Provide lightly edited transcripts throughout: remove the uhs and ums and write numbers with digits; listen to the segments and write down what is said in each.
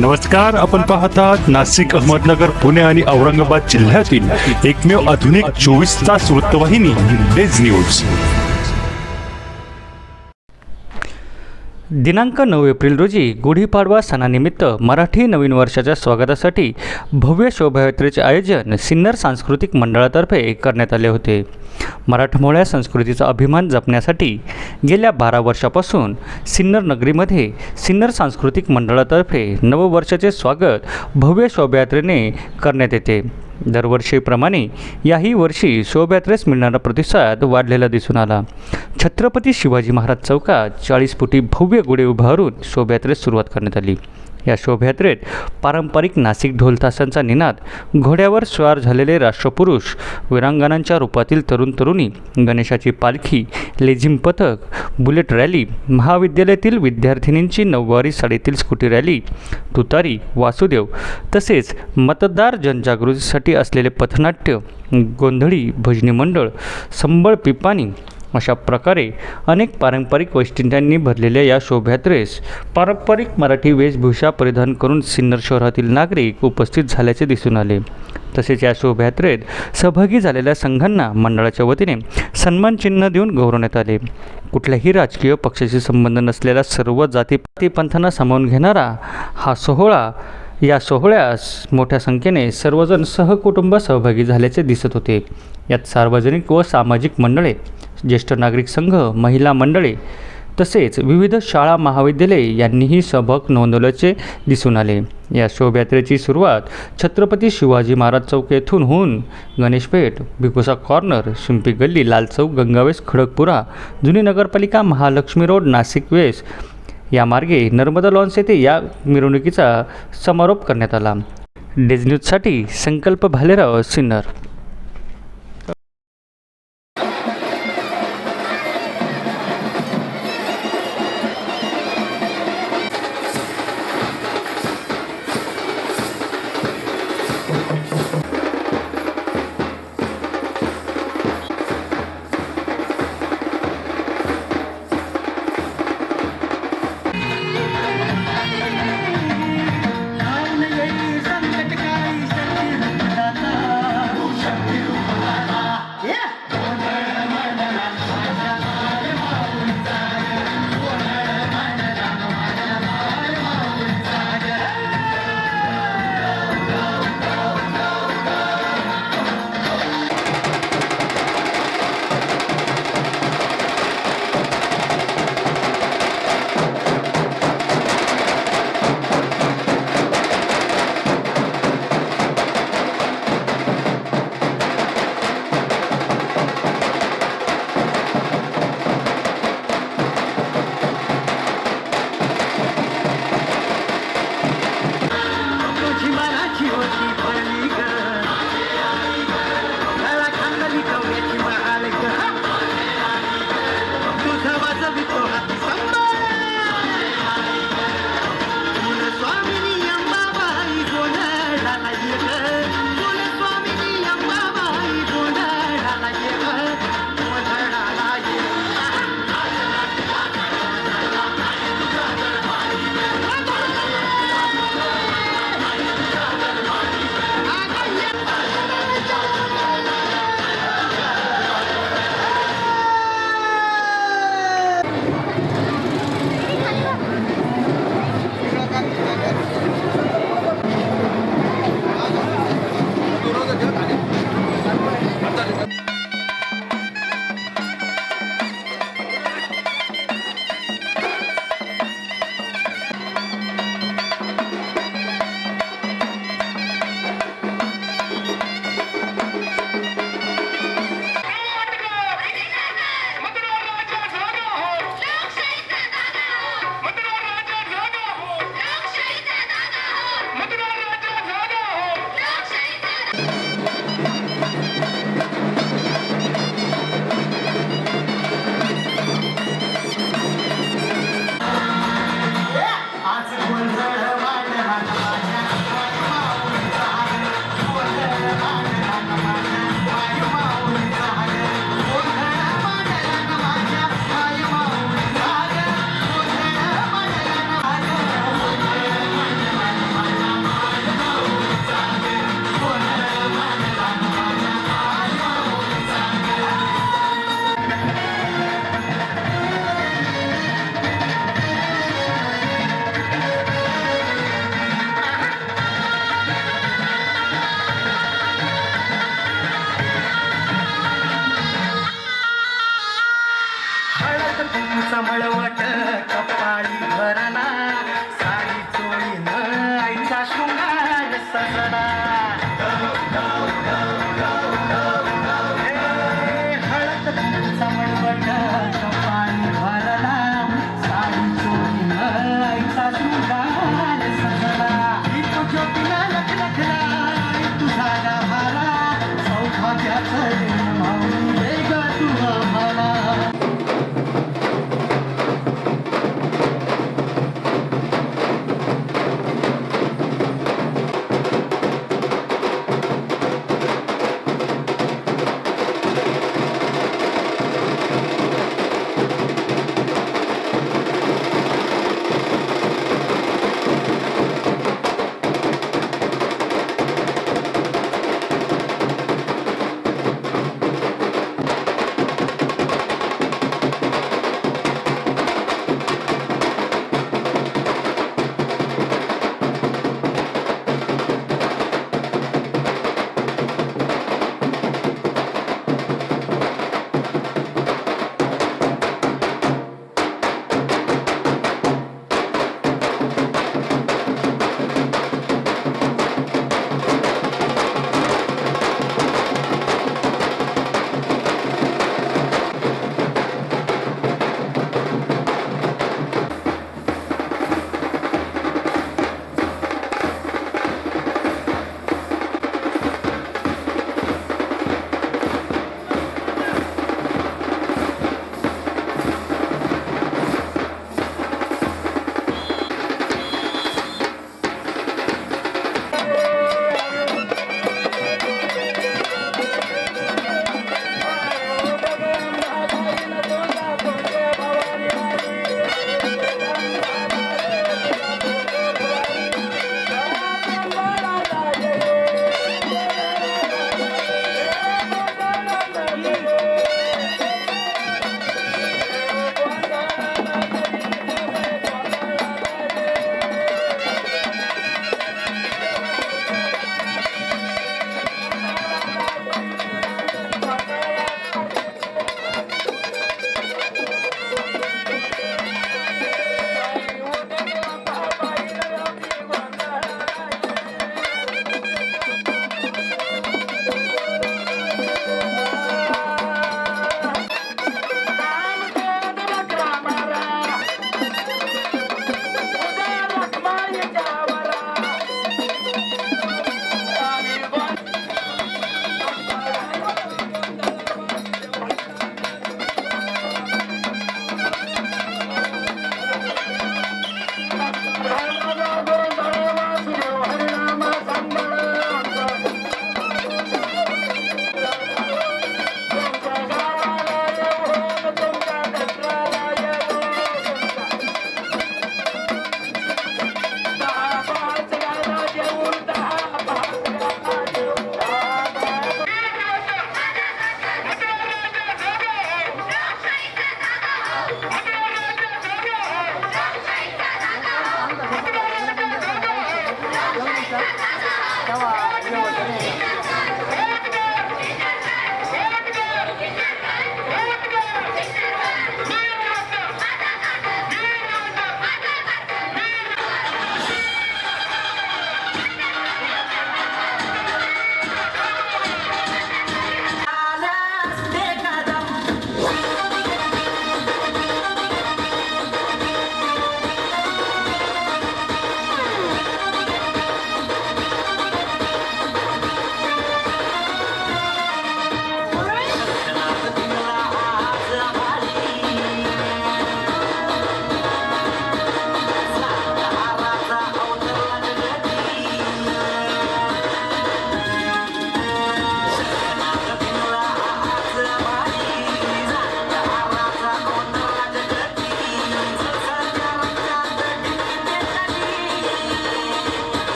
नमस्कार, आपण पाहतात नाशिक, अहमदनगर, पुणे आणि औरंगाबाद जिल्ह्यातील एकमेव आधुनिक 24 तास वृत्तवाहिनी डेज न्यूज। दिनांक 9 एप्रिल रोजी गुढीपाडवा सणानिमित्त मराठी नवीन वर्षाच्या स्वागतासाठी भव्य शोभायात्रेचे आयोजन सिन्नर सांस्कृतिक मंडळातर्फे करण्यात आले होते। मराठमोळ्या संस्कृतीचा अभिमान जपण्यासाठी गेल्या 12 वर्षापासून सिन्नर नगरीमध्ये सिन्नर सांस्कृतिक मंडळातर्फे नववर्षाचे स्वागत भव्य शोभायात्रेने करण्यात येते। दरवर्षीप्रमाणे याही वर्षी शोभायात्रेस मिळणारा प्रतिसाद वाढलेला दिसून आला। छत्रपती शिवाजी महाराज चौकात 40 फुटी भव्य गुढी उभारून शोभायात्रेस सुरुवात करण्यात आली। या शोभायात्रेत पारंपरिक नाशिक ढोल ताशांचा निनाद, घोड्यावर स्वार झालेले राष्ट्रपुरुष, वीरांगनांच्या रूपातील तरुण तरुणी, गणेशाची पालखी, लेझिम पथक, बुलेट रॅली, महाविद्यालयातील विद्यार्थिनींची नऊवारी साडीतील स्कूटी रॅली, तुतारी, वासुदेव तसेच मतदार जनजागृतीसाठी असलेले पथनाट्य, गोंधळी, भजनी मंडळ, संबळ पिपाणी अशा प्रकारे अनेक पारंपरिक वैशिष्ट्यांनी भरलेल्या या शोभायात्रेस पारंपरिक मराठी वेशभूषा परिधान करून सिन्नर शहरातील नागरिक उपस्थित झाल्याचे दिसून आले। तसेच या शोभायात्रेत सहभागी झालेल्या संघांना मंडळाच्या वतीने सन्मान चिन्ह देऊन गौरवण्यात आले। कुठल्याही राजकीय पक्षाशी संबंध नसलेल्या सर्व जाती पंथांना सामावून घेणारा हा सोहळा, या सोहळ्यास मोठ्या संख्येने सर्वजण सहकुटुंब सहभागी झाल्याचे दिसत होते। यात सार्वजनिक व सामाजिक मंडळे, ज्येष्ठ नागरिक संघ, महिला मंडळे तसेच विविध शाळा महाविद्यालये यांनीही सहभाग नोंदवल्याचे दिसून आले। या शोभायात्रेची सुरुवात छत्रपती शिवाजी महाराज चौक येथून होऊन गणेशपेठ, भिकोसा कॉर्नर, शिंपी गल्ली, लाल चौक, गंगावेस, खडकपुरा, जुनी नगरपालिका, महालक्ष्मी रोड, नाशिक वेस या मार्गे नर्मदा लॉन्स येथे या मिरवणुकीचा समारोप करण्यात आला। डेज न्यूजसाठी संकल्प भालेराव, सिन्नर।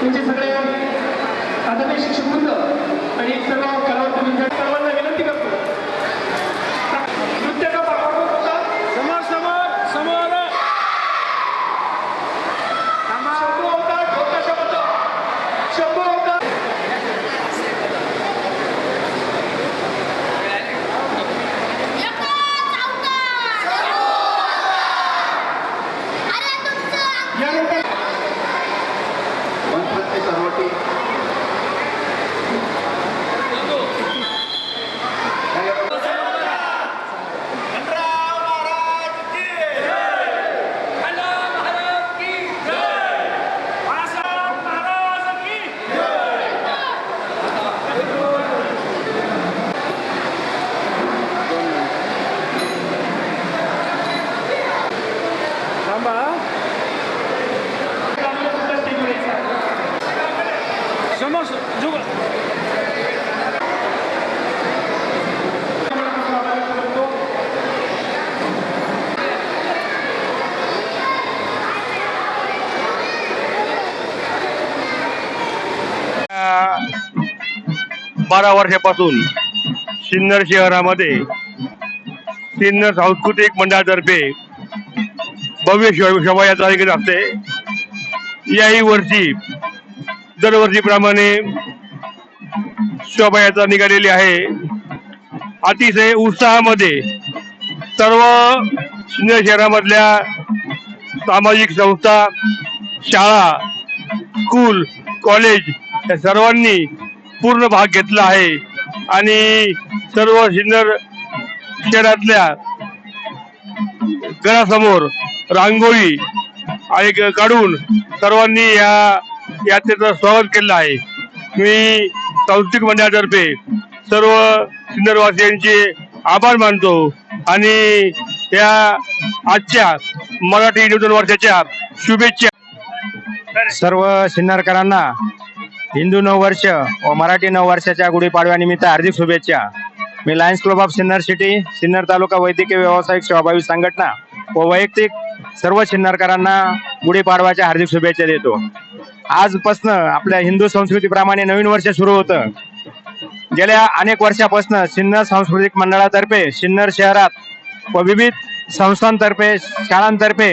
त्यांचे सगळे आदरणीय शिक्षक वृंद आणि सर्व कलावंत सर्वांना 12 वर्षापासून सिन्नर शहरामध्ये सिन्नर सांस्कृतिक मंडळातर्फे भव्य शोभायात्रा निघत असते. याही वर्षी दरवर्षीप्रमाणे शोभायात्रा निघालेली आहे. अतिशय उत्साहामध्ये सर्व सिन्नर शहरामधल्या सामाजिक संस्था, शाळा, स्कूल, कॉलेज या सर्वांनी पूर्ण भाग घेतला आहे आणि सर्व सिन्नर शहरातल्या घरासमोर रांगोळी आणि काढून सर्वांनी या यात्रेचं स्वागत केलं आहे. मी सांस्कृतिक मंडळातर्फे सर्व सिन्नरवासियांचे आभार मानतो आणि या आजच्या मराठी नूतन वर्षाच्या शुभेच्छा. सर्व सिन्नरकरांना हिंदू नववर्ष व मराठी नववर्षाच्या गुढीपाडव्यानिमित्त हार्दिक शुभेच्छा. मी Lions Club of Sinnar city, Sinnar taluka वैद्यकीय व्यावसायिक सेवाभावी संघटना व वैयक्तिक सर्व सिन्नरकरांना गुढीपाडव्याच्या हार्दिक शुभेच्छा देतो. आजपासून आपल्या हिंदू संस्कृतीप्रमाणे नवीन वर्ष सुरू होतं. गेल्या अनेक वर्षापासून सिन्नर सांस्कृतिक मंडळातर्फे सिन्नर शहरात व विविध संस्थांतर्फे, शाळांतर्फे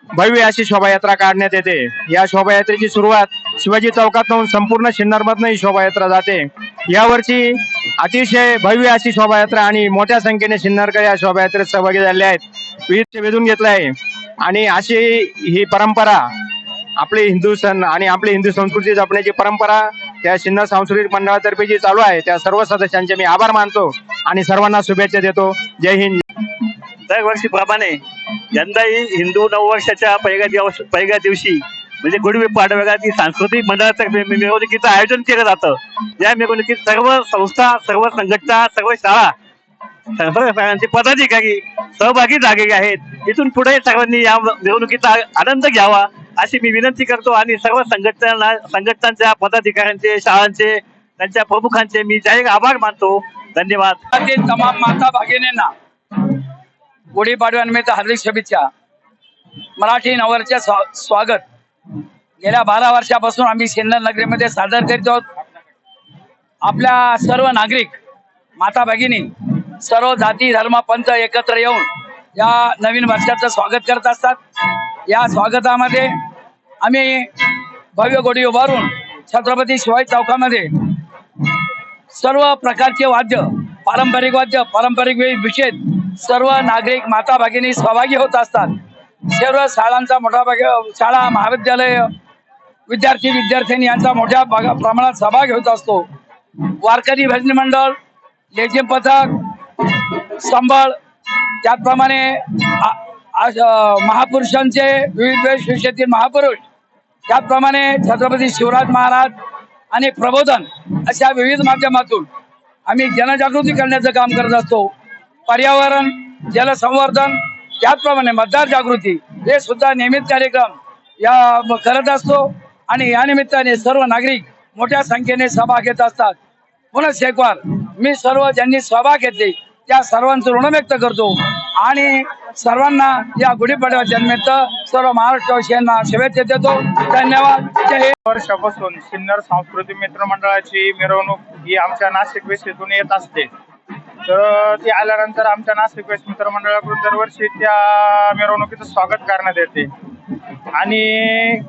भव्य अशी शोभायात्रा काढण्यात येते. या शोभायात्रेची सुरुवात शिवाजी चौकात होऊन संपूर्ण सिन्नरमधून ही शोभायात्रा जाते. यावर्षी अतिशय भव्य अशी शोभायात्रा आणि मोठ्या संख्येने सिन्नरकर या शोभायात्रेत सहभागी झाले आहेत. विविध वेधून घेतलं आहे आणि अशी ही परंपरा आपले हिंदू सण आणि आपली हिंदू संस्कृती जपण्याची परंपरा त्या सिन्नर सांस्कृतिक मंडळातर्फे जी चालू आहे त्या सर्व सदस्यांचे मी आभार मानतो आणि सर्वांना शुभेच्छा देतो. जय हिंद. दरवर्षीप्रमाणे यंदाही हिंदू नववर्षाच्या पहिल्या दिवशी म्हणजे गुढीपाडव्याला ती सांस्कृतिक मंडळातर्फे मिरवणुकीचं आयोजन केलं जातं. या मिरवणुकीत सर्व संस्था, सर्व संघटना, सर्व शाळा, सर्व शाळांचे पदाधिकारी सहभागी झालेले आहेत. इथून पुढे सर्वांनी या मिरवणुकीचा आनंद घ्यावा अशी मी विनंती करतो आणि सर्व संघटनांच्या पदाधिकाऱ्यांचे, शाळांचे, त्यांच्या प्रमुखांचे मी जाहीर आभार मानतो. धन्यवाद. तमाम माता भगिनींना गुढीपाडव्यानिमित्त हार्दिक शुभेच्छा. मराठी नववर्षाचे स्वागत गेल्या 12 वर्षापासून आम्ही सिन्नर नगरीमध्ये सादर करत आहोत. आपल्या सर्व नागरिक, माता भगिनी, सर्व जाती धर्म पंथ एकत्र येऊन या नवीन वर्षाचं स्वागत करत असतात. या स्वागतामध्ये आम्ही भव्य गुढी उभारून छत्रपती शिवाजी चौकामध्ये सर्व प्रकारचे वाद्य, पारंपरिक वाद्य, पारंपरिक विषय सर्व नागरिक, माता भगिनी सहभागी होत असतात. सर्व शाळांचा मोठा भाग, शाळा, महाविद्यालय, विद्यार्थी यांचा मोठ्या प्रमाणात सहभाग होत असतो. वारकरी भजनी मंडळ, लेझिम पथक, संबळ, त्याचप्रमाणे महापुरुषांचे विविध विषयातील महापुरुष, त्याचप्रमाणे छत्रपती शिवराज महाराज आणि प्रबोधन अशा विविध माध्यमातून आम्ही जनजागृती करण्याचं काम करत असतो. पर्यावरण, जलसंवर्धन, त्याचप्रमाणे मतदार जागृती हे सुद्धा नियमित कार्यक्रम या करत असतो आणि या निमित्ताने सर्व नागरिक मोठ्या संख्येने सहभाग घेत असतात. पुनः एक वार मी सर्व ज्यांनी सहभाग घेतले त्या सर्वांचं ऋण व्यक्त करतो आणि सर्वांना या गुढीपाडव्याच्या निमित्त सर्व महाराष्ट्रवासियांना शुभेच्छा देतो. धन्यवाद. जय हिंद. वर्षापासून सिन्नर सांस्कृतिक मित्र मंडळाची मिरवणूक ही आमच्या नाशिक वेस्टेतून येत असते. तर ती आल्यानंतर आमच्या नाशिक वेस्ट मित्र मंडळाकडून दरवर्षी त्या मिरवणुकीचं स्वागत करण्यात येते आणि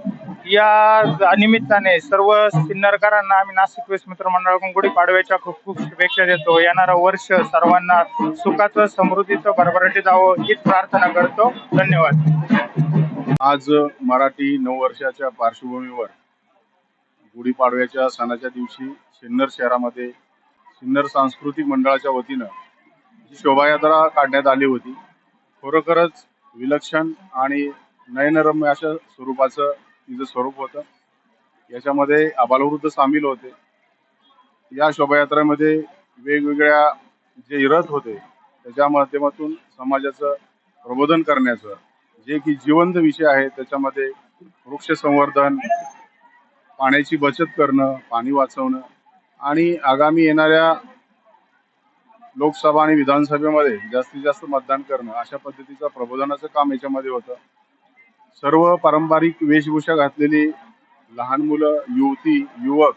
या निमित्ताने सर्व सिन्नरकरांना आम्ही नाशिक वेस्ट मित्र मंडळाकडून गुढीपाडव्याच्या खूप खूप शुभेच्छा देतो. येणारं वर्ष सर्वांना सुखाचं, समृद्धीचं, भरभराटी जावं हीच प्रार्थना करतो. धन्यवाद. आज मराठी नववर्षाच्या पार्श्वभूमीवर गुढीपाडव्याच्या सणाच्या दिवशी सिन्नर शहरामध्ये सिन्नर सांस्कृतिक मंडळाच्या वतीनं जी शोभायात्रा काढण्यात आली होती. खरोखरच विलक्षण आणि नयनरम्य अशा स्वरूपाचं तिचं स्वरूप होतं. याच्यामध्ये आबालवृद्ध सामील होते. या शोभायात्रेमध्ये वेगवेगळ्या जे रथ होते त्याच्या माध्यमातून समाजाचं प्रबोधन करण्याचं जे की जिवंत विषय आहे त्याच्यामध्ये वृक्ष संवर्धन, पाण्याची बचत करणं, पाणी वाचवणं आणि आगामी येणाऱ्या लोकसभा आणि विधानसभेमध्ये जास्तीत जास्त मतदान करणं अशा पद्धतीचं प्रबोधनाचं काम याच्यामध्ये होतं. सर्व पारंपरिक वेशभूषा घातलेली लहान मुलं, युवती, युवक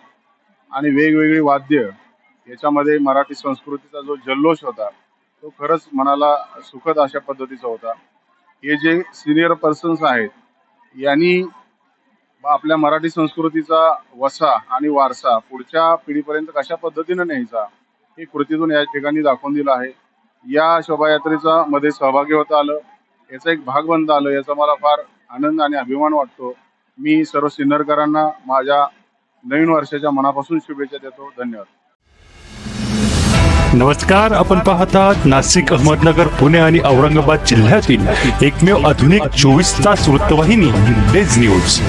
आणि वेगवेगळी वाद्य याच्यामध्ये मराठी संस्कृतीचा जो जल्लोष होता तो खरंच मनाला सुखद अशा पद्धतीचा होता. हे जे सिनियर पर्सन्स आहेत यांनी आपल्या मराठी संस्कृतीचा वसा आणि वारसा पुढच्या पिढीपर्यंत कशा पद्धतीने न्यायचा हे कृतीतून या ठिकाणी दाखवून दिलं आहे. या शोभायात्रेचा मध्ये सहभागी होता आलं, याचा एक भाग बनता आलं, याचा मला फार आनंद आणि अभिमान वाटतो. मी सर्व सिन्नरकरांना माझ्या नवीन वर्षाच्या मनापासून शुभेच्छा देतो. धन्यवाद. नमस्कार, आपण पाहत आहात नाशिक, अहमदनगर, पुणे आणि औरंगाबाद जिल्ह्यातील एकमेव आधुनिक 24 तास वृत्तवाहिनी डेज न्यूज.